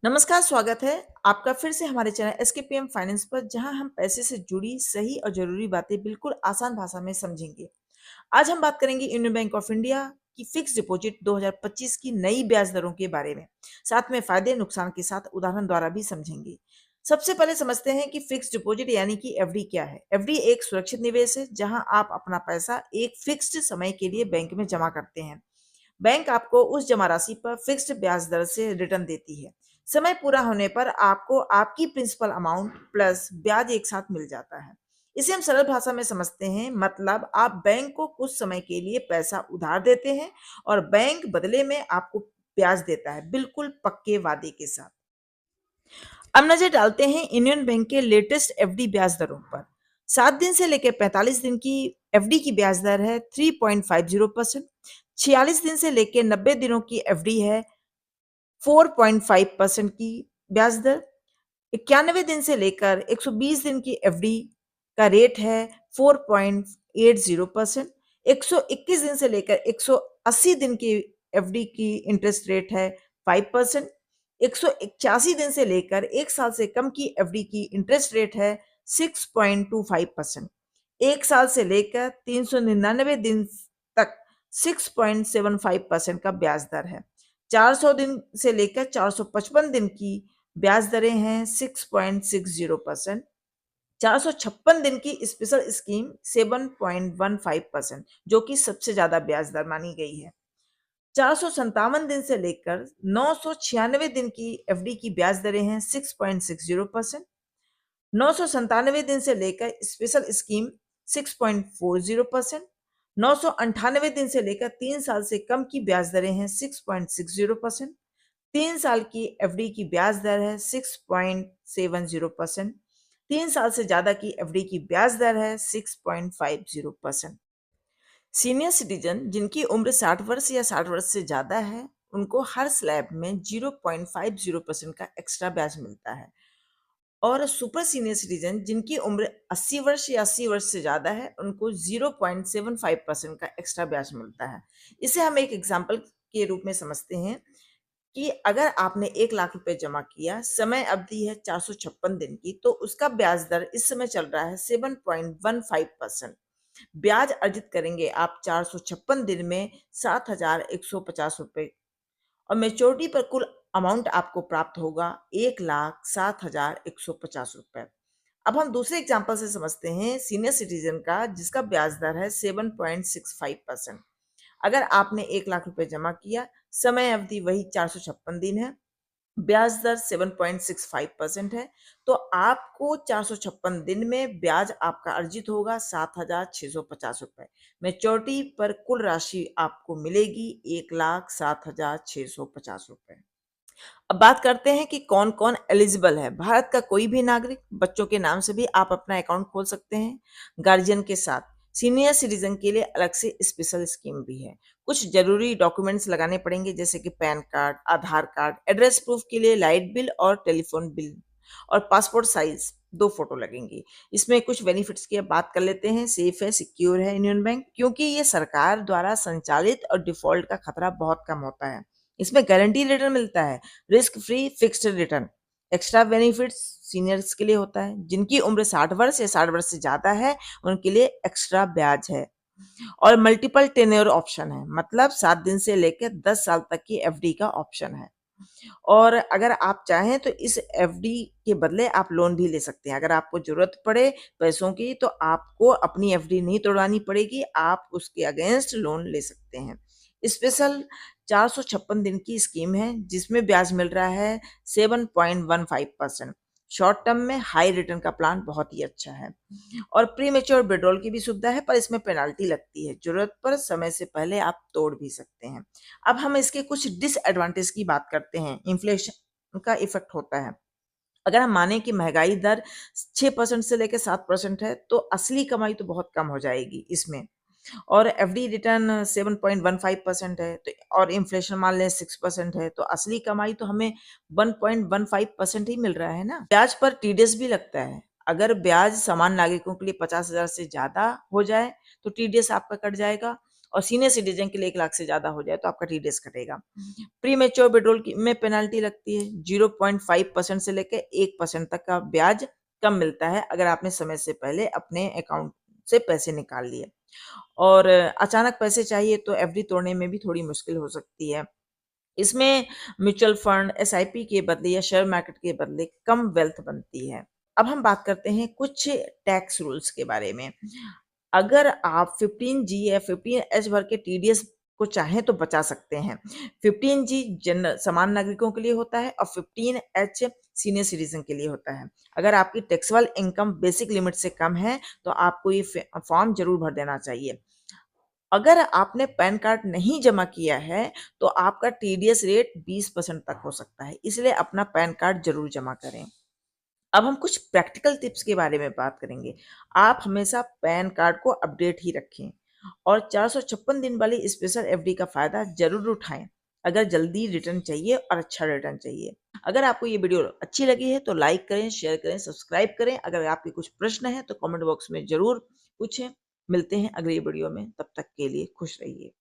नमस्कार, स्वागत है आपका फिर से हमारे चैनल एसकेपीएम फाइनेंस पर, जहां हम पैसे से जुड़ी सही और जरूरी बातें बिल्कुल आसान भाषा में समझेंगे। आज हम बात करेंगे यूनियन बैंक ऑफ इंडिया की फिक्स डिपॉजिट 2025 की नई ब्याज दरों के बारे में। साथ में फायदे नुकसान के साथ उदाहरण द्वारा भी समझेंगे। सबसे पहले समझते हैं कि फिक्स डिपॉजिट यानी कि एफडी क्या है। एफडी एक सुरक्षित निवेश है जहां आप अपना पैसा एक फिक्स्ड समय के लिए बैंक में जमा करते हैं। बैंक आपको उस जमा राशि पर फिक्स्ड ब्याज दर से रिटर्न देती है। समय पूरा होने पर आपको आपकी प्रिंसिपल अमाउंट प्लस ब्याज एक साथ मिल जाता है। इसे हम सरल भाषा में समझते हैं, मतलब आप बैंक को कुछ समय के लिए पैसा उधार देते हैं और बैंक बदले में आपको ब्याज देता है, बिल्कुल पक्के वादे के साथ। अब नजर डालते हैं यूनियन बैंक के लेटेस्ट एफडी ब्याज दरों पर। 7 दिन से लेकर 45 दिन की एफडी की ब्याज दर है 3.50%। 46 दिन से लेकर 90 दिनों की एफडी है 4.5% की ब्याज दर। 91 दिन से लेकर 120 दिन की एफडी का रेट है 4.80%। 121 दिन से लेकर 180 दिन की एफडी की इंटरेस्ट रेट है 5%। 181 दिन से लेकर 1 साल से कम की एफडी की इंटरेस्ट रेट है 6.25%। 1 साल से लेकर 399 दिन तक 6.75% का ब्याज दर है। 400 दिन से लेकर 455 दिन की ब्याज दरें हैं 6.60%। 456 दिन की स्पेशल स्कीम 7.15%, जो कि सबसे ज्यादा ब्याज दर मानी गई है। 457 दिन से लेकर 996 दिन की एफडी की ब्याज दरें हैं 6.60%। 997 दिन से लेकर स्पेशल स्कीम 6.40%। 998 दिन से लेकर 3 साल से कम की ब्याज दरें हैं 6.60%। 3 साल की एफडी की ब्याज दर है 6.70%। 3 साल से ज्यादा की एफडी की ब्याज दर है 6.50%। सीनियर सिटीजन जिनकी उम्र 60 वर्ष या 60 वर्ष से ज्यादा है, उनको हर स्लैब में 0.50% का एक्स्ट्रा ब्याज मिलता है। और सुपर सीनियर सिटीजन जिनकी उम्र 80 वर्ष या 80 वर्ष से ज्यादा है, उनको 0.75% का एक्स्ट्रा ब्याज मिलता है। इसे हम एक एग्जाम्पल के रूप में समझते हैं कि अगर आपने 1 लाख रुपए जमा किया, समय अवधि है 456 दिन की, तो उसका ब्याज दर इस समय चल रहा है 7.15%। ब्याज अर्जित करेंगे आप 456 दिन में 7,150 रुपए, और मेच्योरिटी पर कुल अमाउंट आपको प्राप्त होगा 1,07,150 रुपए। अब हम दूसरे एग्जाम्पल से समझते हैं सीनियर सिटीजन का, जिसका ब्याज दर है 7.65%। अगर आपने 1 लाख रुपए जमा किया, समय अवधि वही 456 दिन है, ब्याज दर 7.65% है, तो आपको 456 दिन में ब्याज आपका अर्जित होगा 7,650 रुपए। मेच्योरिटी पर कुल राशि आपको मिलेगी 1,07,650 रुपए। अब बात करते हैं कि कौन कौन एलिजिबल है। भारत का कोई भी नागरिक, बच्चों के नाम से भी आप अपना अकाउंट खोल सकते हैं, गार्जियन के साथ। सीनियर सिटीजन के लिए अलग से स्पेशल स्कीम भी है। कुछ जरूरी डॉक्यूमेंट्स लगाने पड़ेंगे, जैसे कि पैन कार्ड, आधार कार्ड, एड्रेस प्रूफ के लिए लाइट बिल और टेलीफोन बिल, और पासपोर्ट साइज 2 फोटो लगेंगी। इसमें कुछ बेनिफिट्स की अब बात कर लेते हैं। सेफ है, सिक्योर है यूनियन बैंक, क्योंकि ये सरकार द्वारा संचालित और डिफॉल्ट का खतरा बहुत कम होता है। इसमें गारंटी रिटर्न मिलता है, risk free fixed return. Extra benefits seniors के लिए होता है, जिनकी उम्र 60 वर्ष या 60 वर्ष से ज्यादा है, उनके लिए एक्स्ट्रा ब्याज है। और मल्टीपल टेन्योर ऑप्शन है, मतलब 7 दिन से लेकर 10 साल तक की एफडी का ऑप्शन है। और अगर आप चाहें तो इस एफडी के बदले आप लोन भी ले सकते हैं। अगर आपको जरूरत पड़े पैसों की, तो आपको अपनी एफडी नहीं तोड़वानी पड़ेगी, आप उसके अगेंस्ट लोन ले सकते हैं। स्पेशल 456 दिन की स्कीम है, जिसमें ब्याज मिल रहा है 7.15%। शॉर्ट टर्म में हाई रिटर्न का प्लान बहुत ही अच्छा है। और प्री मेच्योर विड्रॉल की भी सुविधा है, पर इसमें पेनाल्टी लगती है। जरूरत पर समय से पहले आप तोड़ भी सकते हैं। अब हम इसके कुछ डिसएडवांटेज की बात करते हैं। इन्फ्लेशन का इफेक्ट होता है। अगर हम माने कि महंगाई दर 6% से लेकर 7% है, तो असली कमाई तो बहुत कम हो जाएगी इसमें। और एफडी रिटर्न 7.15% है, तो और इन्फ्लेशन मान लें 6% है, तो असली कमाई तो हमें 1.15% ही मिल रहा है ना। ब्याज पर टीडीएस भी लगता है। अगर ब्याज समान नागरिकों के लिए 50,000 से ज्यादा हो जाए, तो टीडीएस आपका कट जाएगा। और सीनियर सिटीजन के लिए 1 लाख से ज़्यादा हो जाए तो आपका टीडीएस कटेगा। प्री मैच्योर विड्रॉल की में पेनल्टी लगती है, 0.5% से लेके 1% तक का ब्याज कम मिलता है अगर आपने समय से पहले अपने अकाउंट से पैसे निकाल लिए। और अचानक पैसे चाहिए तो एफडी तोड़ने में भी थोड़ी मुश्किल हो सकती है। इसमें म्यूचुअल फंड, एसआईपी के बदले या शेयर मार्केट के बदले कम वेल्थ बनती है। अब हम बात करते हैं कुछ टैक्स रूल्स के बारे में। अगर आप 15G या 15H भर के टीडीएस को चाहें तो बचा सकते हैं। 15G जनरल सामान्य नागरिकों के लिए होता है और 15H सीनियर सिटीजन के लिए होता है। अगर आपकी टैक्सेबल इनकम बेसिक लिमिट से कम है तो आपको ये फॉर्म जरूर भर देना चाहिए। अगर आपने पैन कार्ड नहीं जमा किया है तो आपका टीडीएस रेट 20% तक हो सकता है, इसलिए अपना पैन कार्ड जरूर जमा करें। अब हम कुछ प्रैक्टिकल टिप्स के बारे में बात करेंगे। आप हमेशा पैन कार्ड को अपडेट ही रखें और 456 दिन वाली स्पेशल एफडी का फायदा जरूर उठाएं अगर जल्दी रिटर्न चाहिए और अच्छा रिटर्न चाहिए। अगर आपको ये वीडियो अच्छी लगी है तो लाइक करें, शेयर करें, सब्सक्राइब करें। अगर आपके कुछ प्रश्न हैं तो कमेंट बॉक्स में जरूर पूछें। मिलते हैं अगली वीडियो में, तब तक के लिए खुश रहिए।